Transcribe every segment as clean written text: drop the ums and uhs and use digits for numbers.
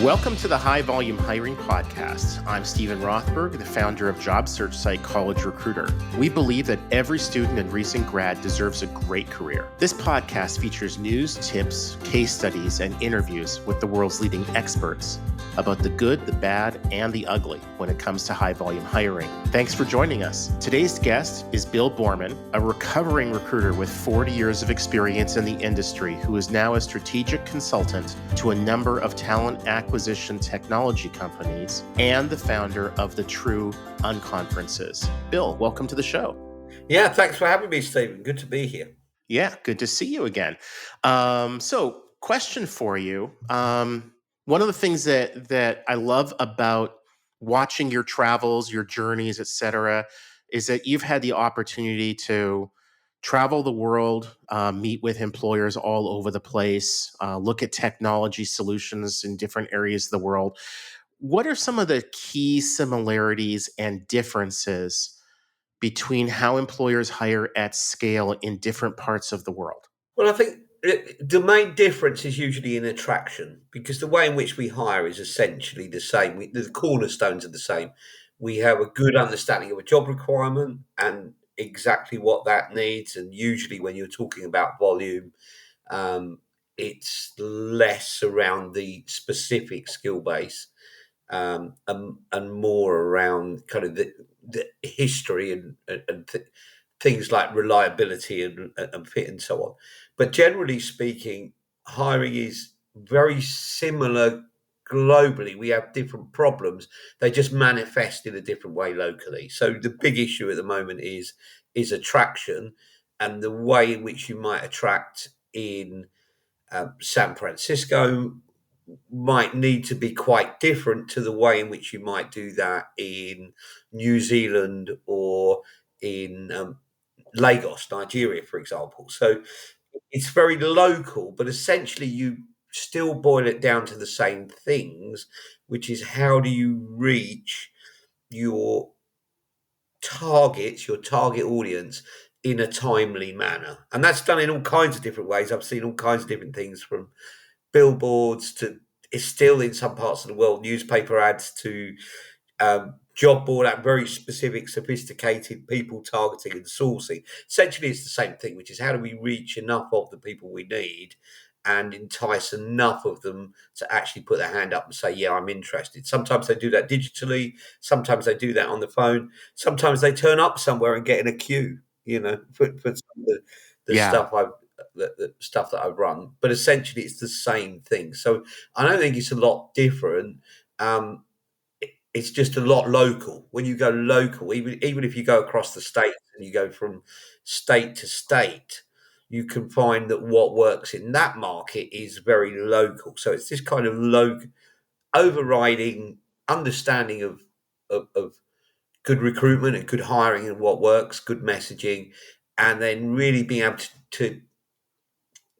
Welcome to the High Volume Hiring Podcast. I'm Stephen Rothberg, the founder of job search site College Recruiter. We believe that every student and recent grad deserves a great career. This podcast features news, tips, case studies, and interviews with the world's leading experts about the good, the bad, and the ugly when it comes to high volume hiring. Thanks for joining us. Today's guest is Bill Boorman, a recovering recruiter with 40 years of experience in the industry who is now a strategic consultant to a number of talent acquisition technology companies and the founder of the True Unconferences. Bill, welcome to the show. Yeah, thanks for having me, Stephen. Good to be here. Yeah, good to see you again. So question for you. One of the things that I love about watching your travels, your journeys, et cetera, is that you've had the opportunity to travel the world, meet with employers all over the place, look at technology solutions in different areas of the world. What are some of the key similarities and differences between how employers hire at scale in different parts of the world? Well, I think the main difference is usually in attraction, because the way in which we hire is essentially the same. The cornerstones are the same. We have a good understanding of a job requirement and exactly what that needs. And usually, when you're talking about volume, it's less around the specific skill base and more around kind of the history and things like reliability and fit and so on. But generally speaking, hiring is very similar globally. We have different problems; they just manifest in a different way locally. So the big issue at the moment is attraction, and the way in which you might attract in San Francisco might need to be quite different to the way in which you might do that in New Zealand or in Lagos, Nigeria, for example. So it's very local, but essentially you still boil it down to the same things, which is how do you reach your targets, your target audience in a timely manner? And that's done in all kinds of different ways. I've seen all kinds of different things, from billboards to, it's still in some parts of the world, newspaper ads to job board at very specific, sophisticated people targeting and sourcing. Essentially, it's the same thing, which is how do we reach enough of the people we need and entice enough of them to actually put their hand up and say, yeah, I'm interested. Sometimes they do that digitally. Sometimes they do that on the phone. Sometimes they turn up somewhere and get in a queue, for some of the Yeah. stuff the stuff that I've run. But essentially, it's the same thing. So I don't think it's a lot different. It's just a lot local. When you go local, even if you go across the states and you go from state to state, you can find that what works in that market is very local. So it's this kind of overriding understanding of good recruitment and good hiring and what works, good messaging, and then really being able to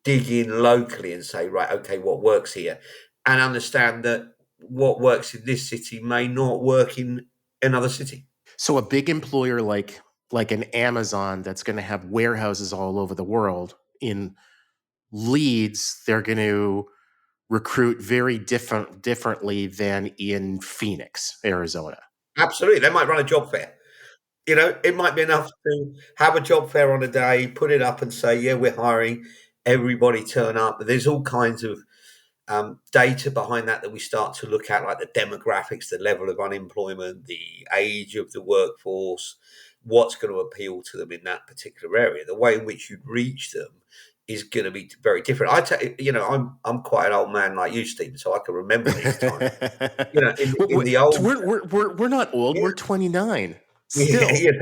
dig in locally and say, right, okay, what works here, and understand that what works in this city may not work in another city. So a big employer like an Amazon that's going to have warehouses all over the world, in Leeds, they're going to recruit very differently than in Phoenix, Arizona. Absolutely. They might run a job fair. It might be enough to have a job fair on a day, put it up and say, yeah, we're hiring, everybody turn up. But there's all kinds of data behind that we start to look at, like the demographics, the level of unemployment, the age of the workforce, what's going to appeal to them in that particular area. The way in which you reach them is going to be very different. I'm quite an old man like you, Stephen, so I can remember these times. In the old, we're not old. Yeah. We're 29. Still, yeah,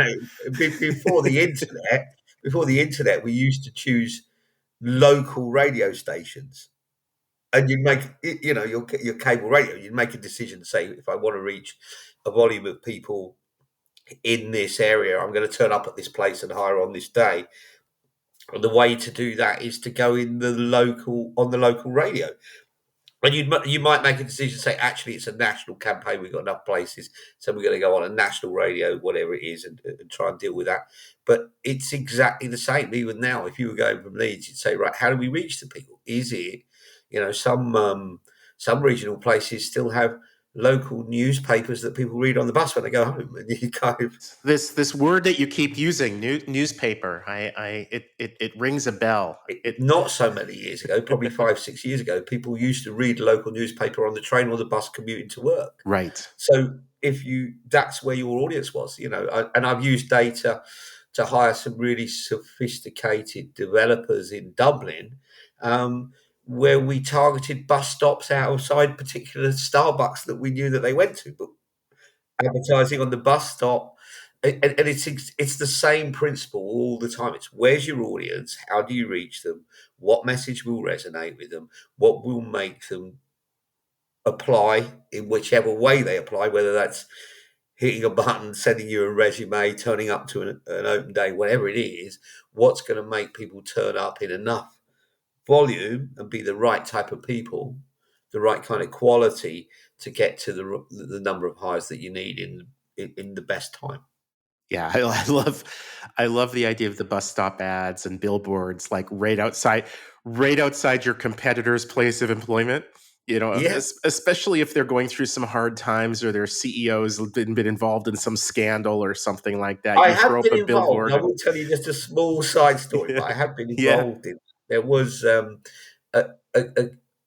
before the internet, we used to choose local radio stations. And you'd make, your cable radio, you'd make a decision to say, if I want to reach a volume of people in this area, I'm going to turn up at this place and hire on this day. And the way to do that is to go on the local radio. And you might make a decision to say, actually, it's a national campaign. We've got enough places, so we're going to go on a national radio, whatever it is, and try and deal with that. But it's exactly the same. Even now, if you were going from Leeds, you'd say, right, how do we reach the people? Is it, some Some regional places still have local newspapers that people read on the bus when they go home, and you kind of This word that you keep using, newspaper, it rings a bell. It not so many years ago, probably 5, 6 years ago, people used to read local newspaper on the train or the bus commuting to work. right. So if you, that's where your audience was, and I've used data to hire some really sophisticated developers in Dublin, where we targeted bus stops outside particular Starbucks that we knew that they went to, but advertising on the bus stop. And it's the same principle all the time. It's where's your audience? How do you reach them? What message will resonate with them? What will make them apply in whichever way they apply, whether that's hitting a button, sending you a resume, turning up to an open day, whatever it is, what's going to make people turn up in enough volume and be the right type of people, the right kind of quality to get to the number of hires that you need in the best time. Yeah, I love the idea of the bus stop ads and billboards, like right outside your competitor's place of employment. Yeah, Especially if they're going through some hard times or their CEO's been involved in some scandal or something like that. I You throw have up been a involved. billboard I and will tell you just a small side story, yeah, but I have been yeah, involved in. There was a, a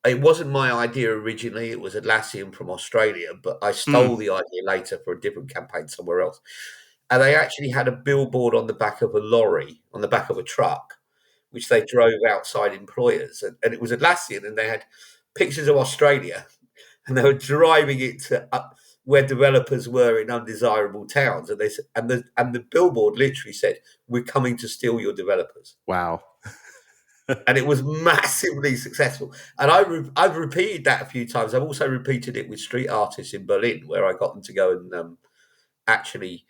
it wasn't my idea originally. It was Atlassian from Australia, but I mm, stole the idea later for a different campaign somewhere else. And they actually had a billboard on the back of a lorry, on the back of a truck, which they drove outside employers, and it was Atlassian, and they had pictures of Australia, and they were driving it to where developers were in undesirable towns, and the billboard literally said, "We're coming to steal your developers," wow, and it was massively successful. And I've repeated that a few times. I've also repeated it with street artists in Berlin, where I got them to go and actually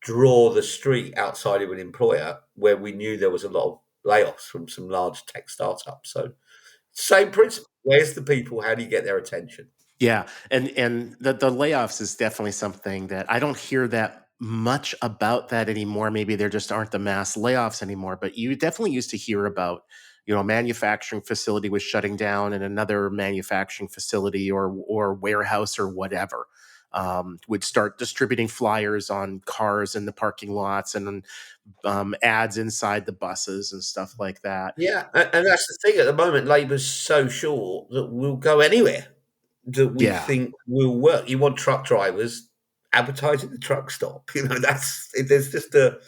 draw the street outside of an employer where we knew there was a lot of layoffs from some large tech startups. So same principle. Where's the people? How do you get their attention? yeah, and the layoffs is definitely something that I don't hear that much about that anymore. Maybe there just aren't the mass layoffs anymore, but you definitely used to hear about, a manufacturing facility was shutting down and another manufacturing facility or warehouse or whatever would start distributing flyers on cars in the parking lots and ads inside the buses and stuff like that. Yeah, and that's the thing at the moment. Labour's so short that we'll go anywhere that we Yeah. think will work. You want truck drivers advertising the truck stop. There's just a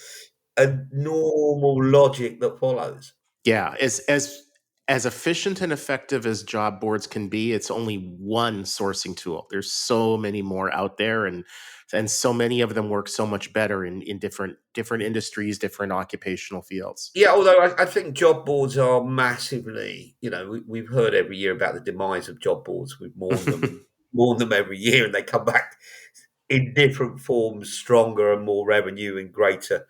normal logic that follows. Yeah, as efficient and effective as job boards can be, it's only one sourcing tool. There's so many more out there, and so many of them work so much better in different industries, different occupational fields. Yeah, although I think job boards are massively, we've heard every year about the demise of job boards. We've mourned them every year, and they come back in different forms, stronger and more revenue and greater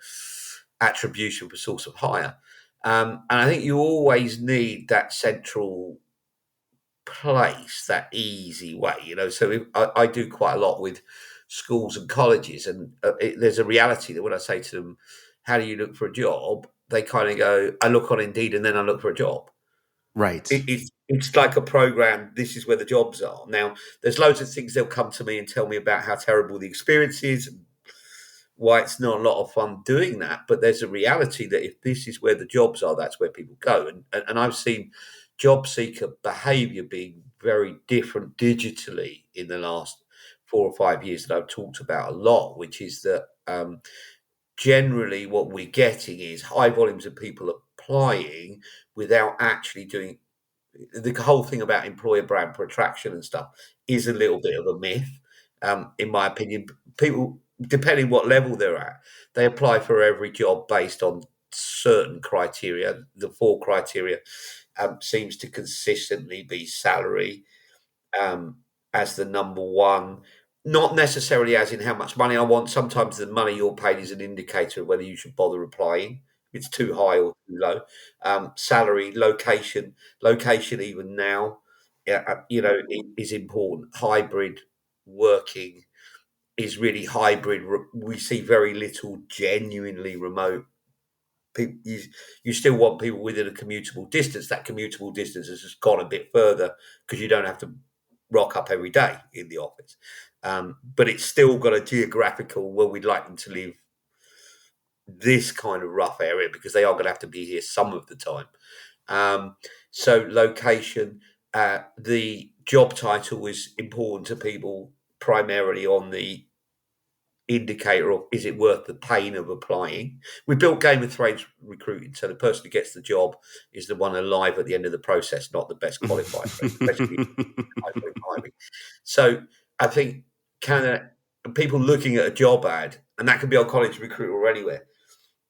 attribution for source of hire. And I think you always need that central place, that easy way, So I do quite a lot with schools and colleges, and there's a reality that when I say to them, "How do you look for a job?" they kind of go, "I look on Indeed, and then I look for a job." Right. It's like a program. This is where the jobs are. Now, there's loads of things they'll come to me and tell me about how terrible the experience is, why it's not a lot of fun doing that. But there's a reality that if this is where the jobs are, that's where people go. And I've seen job seeker behavior being very different digitally in the last 4 or 5 years that I've talked about a lot, which is that generally what we're getting is high volumes of people applying without actually doing the whole thing about employer brand protraction and stuff is a little bit of a myth, in my opinion. People, depending what level they're at, they apply for every job based on certain criteria. The four criteria seems to consistently be salary, um, as the number one, not necessarily as in how much money I want. Sometimes the money you're paid is an indicator of whether you should bother applying. It's too high or too low. Salary, location, even now, yeah, is important. Hybrid working is really hybrid. We see very little genuinely remote. People, you still want people within a commutable distance. That commutable distance has just gone a bit further because you don't have to. rock up every day in the office. But it's still got a geographical, well, we'd like them to live this kind of rough area because they are going to have to be here some of the time. So location, the job title is important to people primarily on the indicator of is it worth the pain of applying. We built Game of Thrones recruiting, so the person who gets the job is the one alive at the end of the process, not the best qualified, especially hiring. So I think people looking at a job ad, and that can be on College Recruiter or anywhere,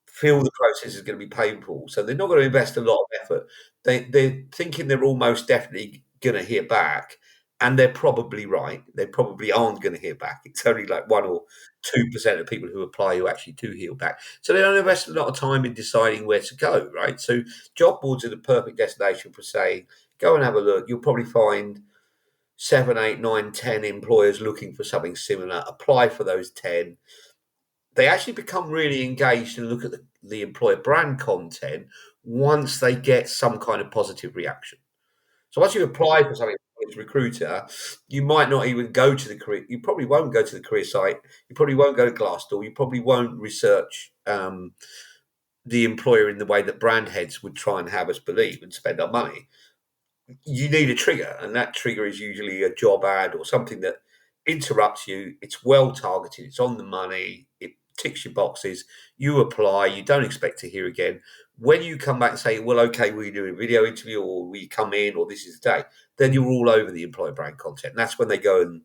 feel the process is going to be painful, so they're not going to invest a lot of effort. They're thinking they're almost definitely going to hear back, and they're probably right. They probably aren't going to hear back. It's only like 1 or 2% of people who apply who actually do hear back. So they don't invest a lot of time in deciding where to go, right? So job boards are the perfect destination for saying, go and have a look. You'll probably find 7, 8, 9, 10 employers looking for something similar. Apply for those 10. They actually become really engaged and look at the employer brand content once they get some kind of positive reaction. So once you apply for something as a recruiter, you might not even go to the career. You probably won't go to the career site. You probably won't go to Glassdoor. You probably won't research the employer in the way that brand heads would try and have us believe and spend our money. You need a trigger, and that trigger is usually a job ad or something that interrupts you. It's well targeted. It's on the money. It ticks your boxes. You apply. You don't expect to hear again. When you come back and say, well, okay, will you do a video interview or will you come in or this is the day, then you're all over the employer brand content. And that's when they go and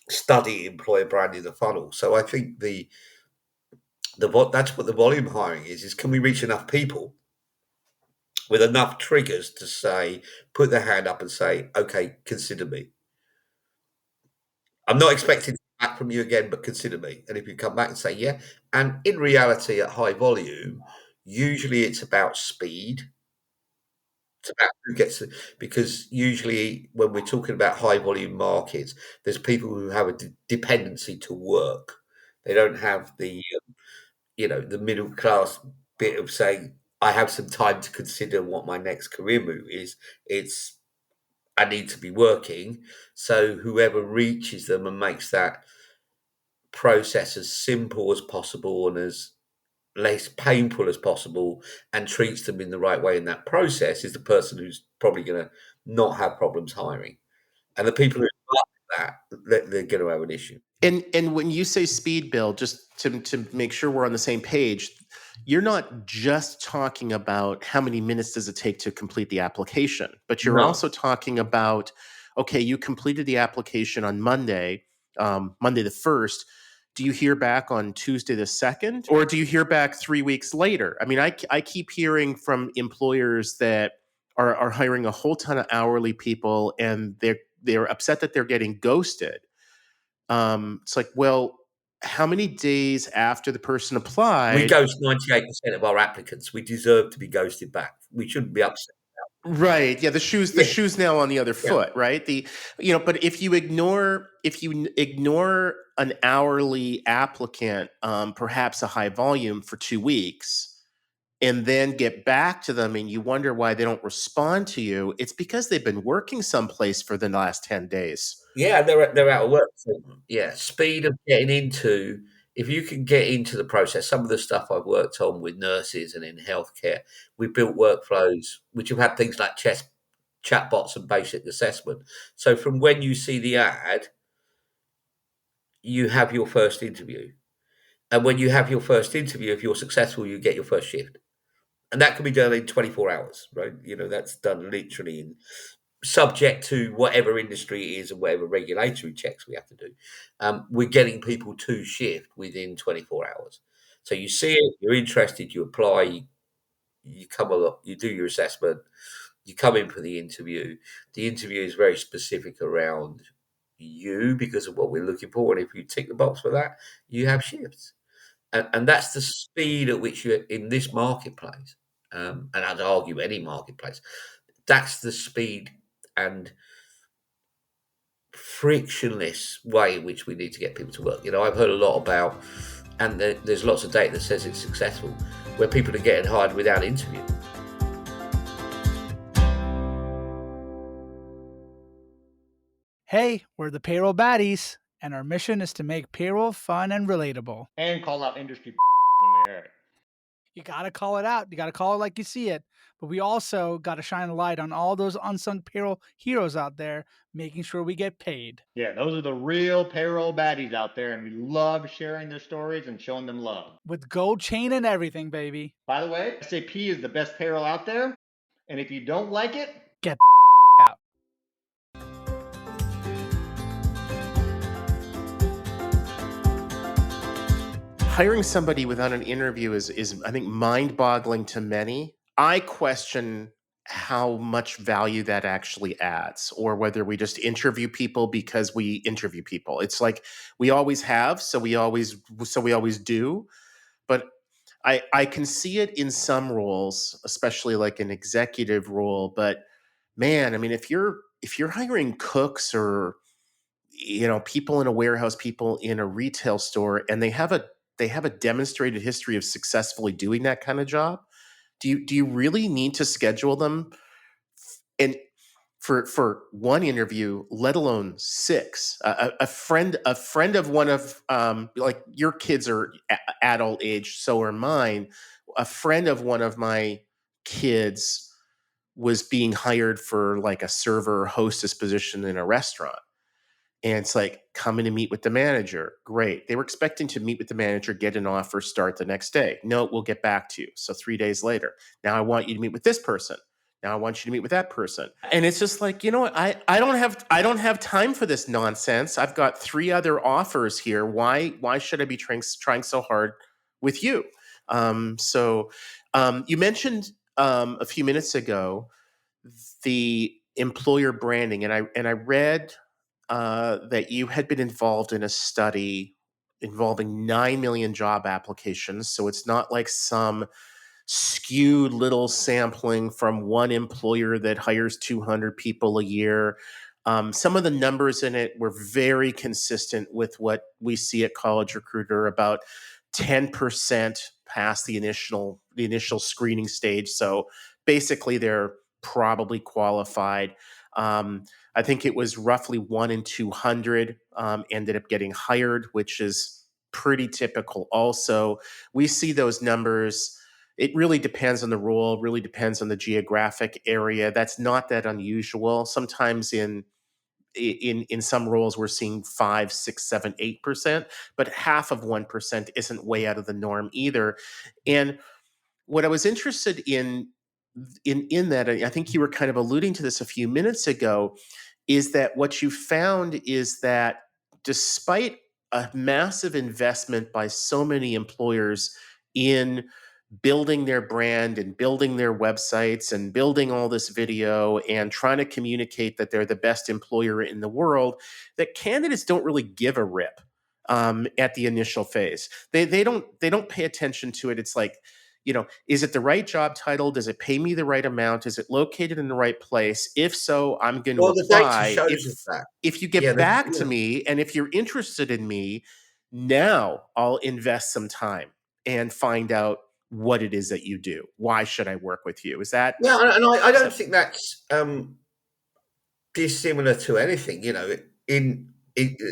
study employer brand in the funnel. So I think that's what the volume hiring is can we reach enough people with enough triggers to say, put their hand up and say, okay, consider me. I'm not expecting back from you again, but consider me. And if you come back and say, yeah, and in reality at high volume, usually it's about speed. It's about who gets it, because usually when we're talking about high volume markets, there's people who have a dependency to work. They don't have the middle class bit of saying, I have some time to consider what my next career move is. It's I need to be working. So whoever reaches them and makes that process as simple as possible and as less painful as possible and treats them in the right way in that process is the person who's probably going to not have problems hiring. And the people who like that, they're going to have an issue. And when you say speed, Bill, just to make sure we're on the same page, you're not just talking about how many minutes does it take to complete the application, but you're No. also talking about, okay, you completed the application on Monday, Monday the 1st. Do you hear back on Tuesday the 2nd, or do you hear back 3 weeks later? I mean, I keep hearing from employers that are hiring a whole ton of hourly people, and they're upset that they're getting ghosted. It's like, well, how many days after the person We applied? ghost 98% of our applicants. We deserve to be ghosted back. We shouldn't be upset. Right. Yeah, the Yeah, shoe's now on the other yeah. foot, right? But if you ignore an hourly applicant, perhaps a high volume for 2 weeks, and then get back to them and you wonder why they don't respond to you, it's because they've been working someplace for the last 10 days. Yeah, they're out of work. So, yeah, speed of getting into if you can get into the process. Some of the stuff I've worked on with nurses and in healthcare, we've built workflows which have had things like chatbots and basic assessment. So from when you see the ad, you have your first interview, and when you have your first interview, if you're successful, you get your first shift, and that can be done in 24 hours, right? That's done literally in subject to whatever industry it is and whatever regulatory checks we have to do. We're getting people to shift within 24 hours. So you see it, you're interested, you apply, you come along, you do your assessment, you come in for the interview. The interview is very specific around you because of what we're looking for. And if you tick the box for that, you have shifts. And that's the speed at which you're in this marketplace. And I'd argue any marketplace. That's the speed and frictionless way in which we need to get people to work. I've heard a lot about, and there's lots of data that says it's successful, where people are getting hired without interview. Hey, we're the payroll baddies, and our mission is to make payroll fun and relatable. And call out industry when we hear it. You gotta call it out. You gotta call it like you see it. But we also gotta shine a light on all those unsung payroll heroes out there, making sure we get paid. Yeah, those are the real payroll baddies out there, and we love sharing their stories and showing them love. With gold chain and everything, baby. By the way, SAP is the best payroll out there, and if you don't like it, Get out. Hiring somebody without an interview is I think mind-boggling to many. I question how much value that actually adds, or whether we just interview people because we interview people. It's like we always have, so we always do. But I can see it in some roles, especially like an executive role. But man, I mean, if you're hiring cooks or people in a warehouse, people in a retail store, and they have a demonstrated history of successfully doing that kind of job, do you really need to schedule them and for one interview, let alone six? A friend of one of like your kids are adult age, so are mine. A friend of one of my kids was being hired for like a server or hostess position in a restaurant. And it's like, coming to meet with the manager. Great. They were expecting to meet with the manager, get an offer, start the next day. No, we'll get back to you. So 3 days later, now I want you to meet with this person. Now I want you to meet with that person. And it's just like, you know what? I don't have time for this nonsense. I've got three other offers here. Why should I be trying so hard with you? You mentioned a few minutes ago the employer branding, and I read that you had been involved in a study involving 9 million job applications. So it's not like some skewed little sampling from one employer that hires 200 people a year. Some of the numbers in it were very consistent with what we see at College Recruiter, about 10% past the initial screening stage. So basically, they're probably qualified. I think it was roughly 1 in 200 ended up getting hired, which is pretty typical. Also, we see those numbers. It really depends on the role, really depends on the geographic area. That's not that unusual. Sometimes in some roles we're seeing 5, 6, 7, 8%, but half of 1% isn't way out of the norm either. And what I was interested in that, I think you were kind of alluding to this a few minutes ago, is that what you found is that despite a massive investment by so many employers in building their brand and building their websites and building all this video and trying to communicate that they're the best employer in the world, that candidates don't really give a rip at the initial phase. They don't pay attention to it. It's like, is it the right job title? Does it pay me the right amount? Is it located in the right place? If so, I'm going to Well, the data apply. shows us If that. if you get Yeah, back to me and if you're interested in me, now I'll invest some time and find out what it is that you do. Why should I work with you? yeah, and I Is don't that think that's dissimilar to anything. In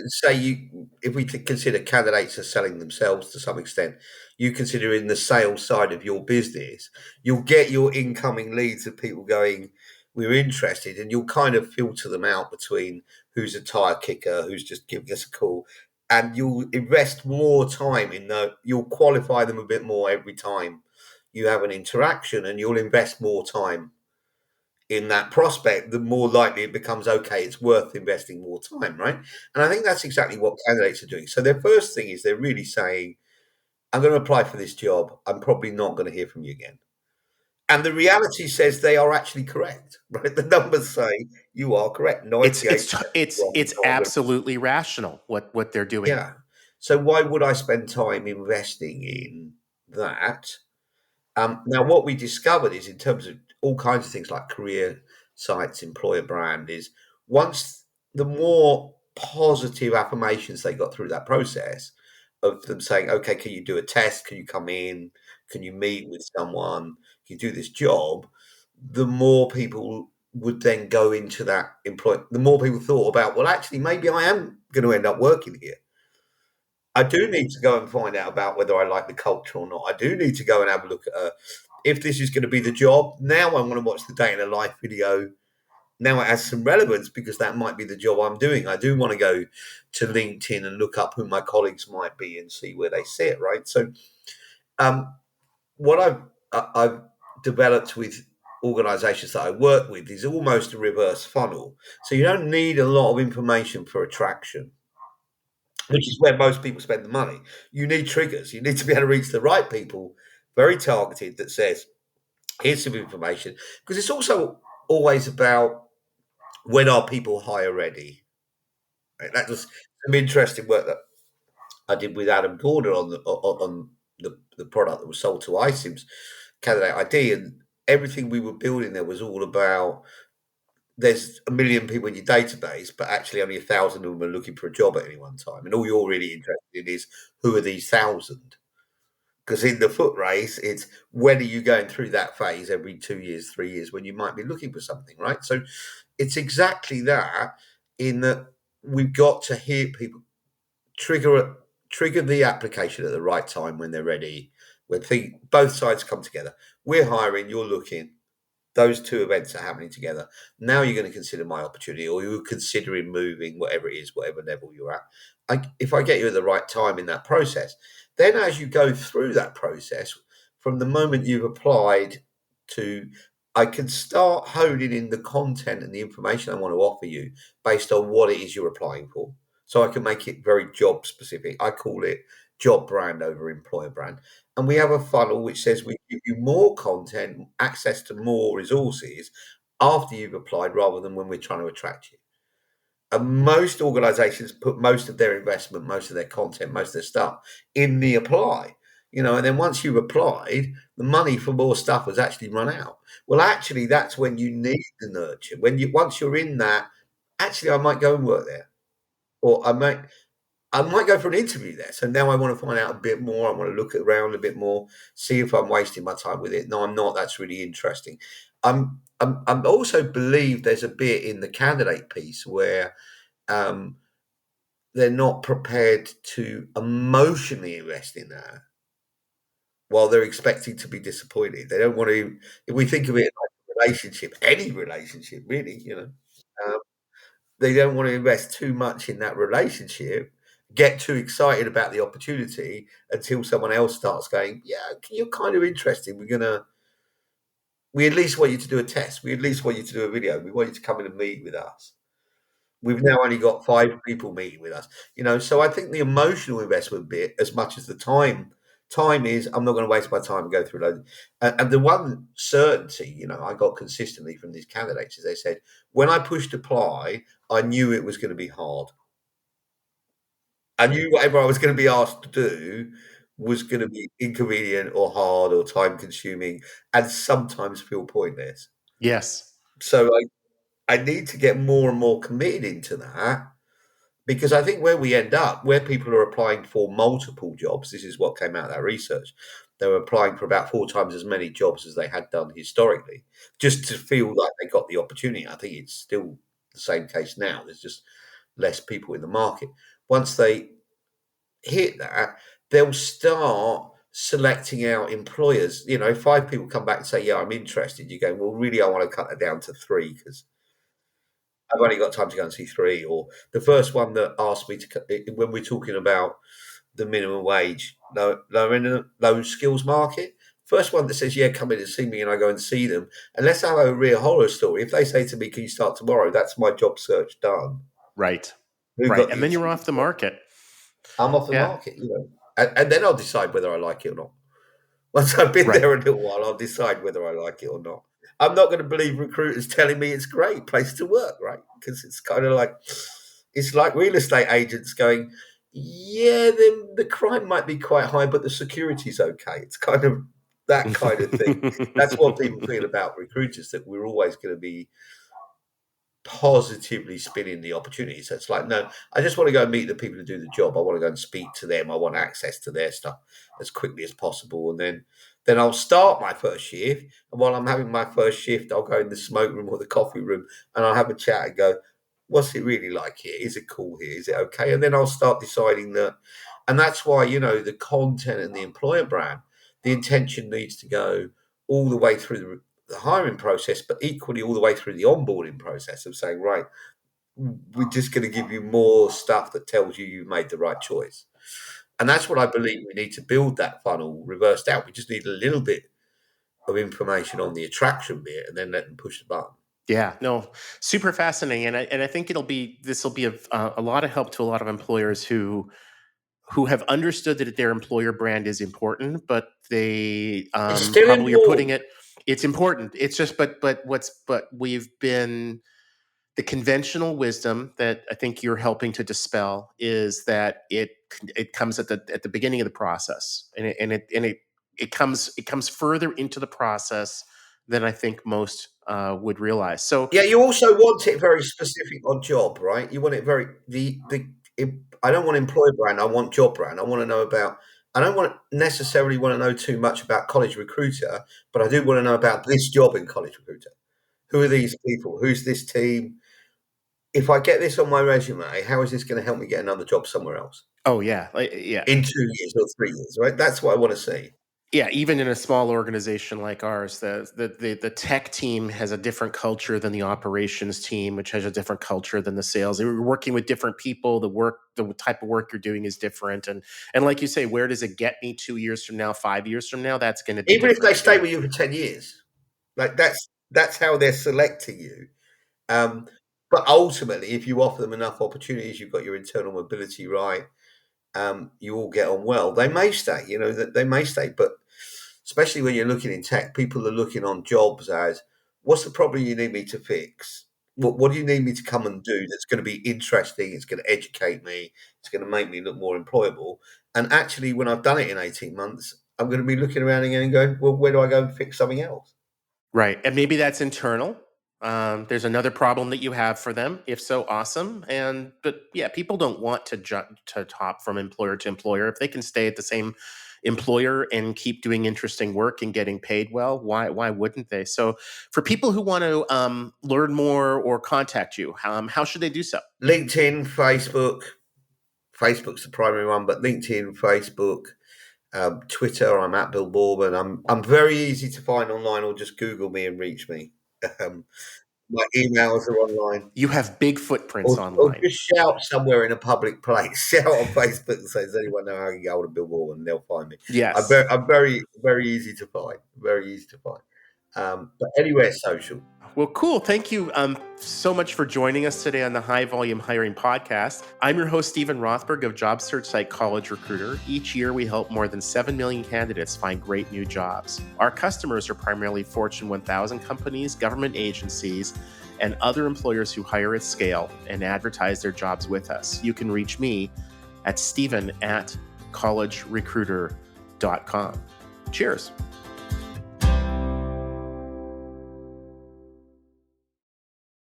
say you, if we could consider candidates as selling themselves to some extent, you consider in the sales side of your business, you'll get your incoming leads of people going, "We're interested," and you'll kind of filter them out between who's a tire kicker, who's just giving us a call, and you'll invest more time in the. You'll qualify them a bit more every time you have an interaction, and you'll invest more time in that prospect, the more likely it becomes, okay, it's worth investing more time, right? And I think that's exactly what candidates are doing. So their first thing is they're really saying, I'm going to apply for this job. I'm probably not going to hear from you again. And the reality says they are actually correct, right? The numbers say you are correct. it's 98% it's it's wrong. it's absolutely rational what they're doing. Yeah. So why would I spend time investing in that? Now, what we discovered is in terms of all kinds of things like career sites, employer brand, is once the more positive affirmations they got through that process of them saying, okay, can you do a test? Can you come in? Can you meet with someone? Can you do this job? The more people would then go into that the more people thought about, well, actually, maybe I am going to end up working here. I do need to go and find out about whether I like the culture or not. I do need to go and have a look at if this is going to be the job. Now I want to watch the day in a life video. Now it has some relevance because that might be the job I'm doing. I do want to go to LinkedIn and look up who my colleagues might be and see where they sit, right? So what I've developed with organizations that I work with is almost a reverse funnel. So you don't need a lot of information for attraction, which is where most people spend the money. You need triggers. You need to be able to reach the right people, very targeted, that says, here's some information. Because it's also always about when are people hire ready. Right? That was some interesting work that I did with Adam Gordon on the product that was sold to iSIMS, Candidate ID, and everything we were building there was all about there's 1 million people in your database, but actually only 1,000 of them are looking for a job at any one time. And all you're really interested in is who are these 1,000? Because in the foot race, it's when are you going through that phase every 2 years, 3 years when you might be looking for something, right? So it's exactly that in that we've got to hear people trigger the application at the right time when they're ready, when both sides come together. We're hiring, you're looking. Those two events are happening together. Now you're going to consider my opportunity, or you're considering moving, whatever it is, whatever level you're at. If I get you at the right time in that process, then as you go through that process, from the moment you've applied to, I can start honing in the content and the information I want to offer you based on what it is you're applying for. So I can make it very job specific. I call it job brand over employer brand. And we have a funnel which says we give you more content, access to more resources after you've applied rather than when we're trying to attract you. And most organizations put most of their investment, most of their content, most of their stuff in the apply. And then once you've applied, the money for more stuff has actually run out. Well, actually, that's when you need the nurture. Once you're in that, actually, I might go and work there, or I might go for an interview there. So now I want to find out a bit more. I want to look around a bit more, see if I'm wasting my time with it. No, I'm not. That's really interesting. I'm also believe there's a bit in the candidate piece where they're not prepared to emotionally invest in that while they're expecting to be disappointed. They don't want to. If we think of it like a relationship, any relationship, really, they don't want to invest too much in that relationship, get too excited about the opportunity until someone else starts going, yeah, you're kind of interested. We at least want you to do a test. We at least want you to do a video. We want you to come in and meet with us. We've now only got 5 people meeting with us, so I think the emotional investment bit, as much as the time is, I'm not going to waste my time and go through loads. And the one certainty, I got consistently from these candidates is they said, when I pushed apply, I knew it was going to be hard. I knew whatever I was going to be asked to do was going to be inconvenient or hard or time consuming and sometimes feel pointless. Yes. So I need to get more and more committed into that, because I think where we end up, where people are applying for multiple jobs, this is what came out of that research. They were applying for about 4 times as many jobs as they had done historically, just to feel like they got the opportunity. I think it's still the same case now. There's just less people in the market. Once they hit that, they'll start selecting out employers. If 5 people come back and say, yeah, I'm interested, you go, well, really, I want to cut it down to 3 because I've only got time to go and see 3. Or the first one that asked me to, when we're talking about the minimum wage, low skills market, first one that says, yeah, come in and see me, and I go and see them. Unless I have a real horror story, if they say to me, can you start tomorrow? That's my job search done. Right. Who Right. got the And then you're interview? off the market. I'm off the Yeah. market, and then I'll decide whether I like it or not. Once I've been Right. there a little while, I'll decide whether I like it or not. I'm not going to believe recruiters telling me it's a great place to work, right? Because it's kind of like, it's like real estate agents going, yeah, the crime might be quite high, but the security's okay. It's kind of that kind of thing. That's what people feel about recruiters, that we're always going to be positively spinning the opportunity. So it's like, no, I just want to go and meet the people who do the job. I want to go and speak to them. I want access to their stuff as quickly as possible. And then Then I'll start my first shift, and while I'm having my first shift, I'll go in the smoke room or the coffee room, and I'll have a chat and go, "What's it really like here? Is it cool here? Is it okay?" And then I'll start deciding that. And that's why, the content and the employer brand, the intention needs to go all the way through the hiring process, but equally all the way through the onboarding process of saying, right, we're just going to give you more stuff that tells you you've made the right choice. And that's what I believe we need to build that funnel reversed out. We just need a little bit of information on the attraction bit and then let them push the button. Yeah, no, super fascinating, and I think this will be a lot of help to a lot of employers who have understood that their employer brand is important, but they It's still probably are putting important. it's important. It's just, but we've been, the conventional wisdom that I think you're helping to dispel is that it comes at the beginning of the process, and it comes further into the process than I think most would realize. So Yeah, you also want it very specific on job, right? You want it very I don't want employer brand. I want job brand. I want to know about. I don't necessarily want to know too much about College Recruiter, but I do want to know about this job in College Recruiter. Who are these people? Who's this team? If I get this on my resume, how is this going to help me get another job somewhere else oh yeah, yeah. in 2 years or 3 years? Right? That's what I want to see. Yeah, even in a small organization like ours, the tech team has a different culture than the operations team, which has a different culture than the sales. We're working with different people. The type of work you're doing is different, and like you say, where does it get me 2 years from now, 5 years from now? That's going to be Even if they different. stay with you for 10 years, like that's how they're selecting you. But ultimately, if you offer them enough opportunities, you've got your internal mobility right. You all get on well. They may stay. That they may stay, but especially when you're looking in tech, people are looking on jobs as, what's the problem you need me to fix? What do you need me to come and do that's going to be interesting? It's going to educate me. It's going to make me look more employable. And actually, when I've done it in 18 months, I'm going to be looking around again and going, well, where do I go and fix something else? Right, and maybe that's internal. There's another problem that you have for them. If so, awesome. But yeah, people don't want to jump to hop from employer to employer. If they can stay at the same employer and keep doing interesting work and getting paid well, why wouldn't they? So, for people who want to learn more or contact you, how should they do so? LinkedIn, Facebook. Facebook's the primary one, but LinkedIn, Facebook, Twitter. I'm at Bill Boorman. I'm very easy to find online, or just Google me and reach me. My emails are online. You have big footprints Or online. just shout somewhere in a public place. Shout on Facebook and say, "Does anyone know how to get hold of Bill Boorman?" And they'll find me. Yes. I'm very, very easy to find. Very easy to find. But anywhere social. Well, cool. Thank you so much for joining us today on the High Volume Hiring Podcast. I'm your host, Stephen Rothberg of job search site College Recruiter. Each year, we help more than 7 million candidates find great new jobs. Our customers are primarily Fortune 1000 companies, government agencies, and other employers who hire at scale and advertise their jobs with us. You can reach me at stephen@collegerecruiter.com. Cheers.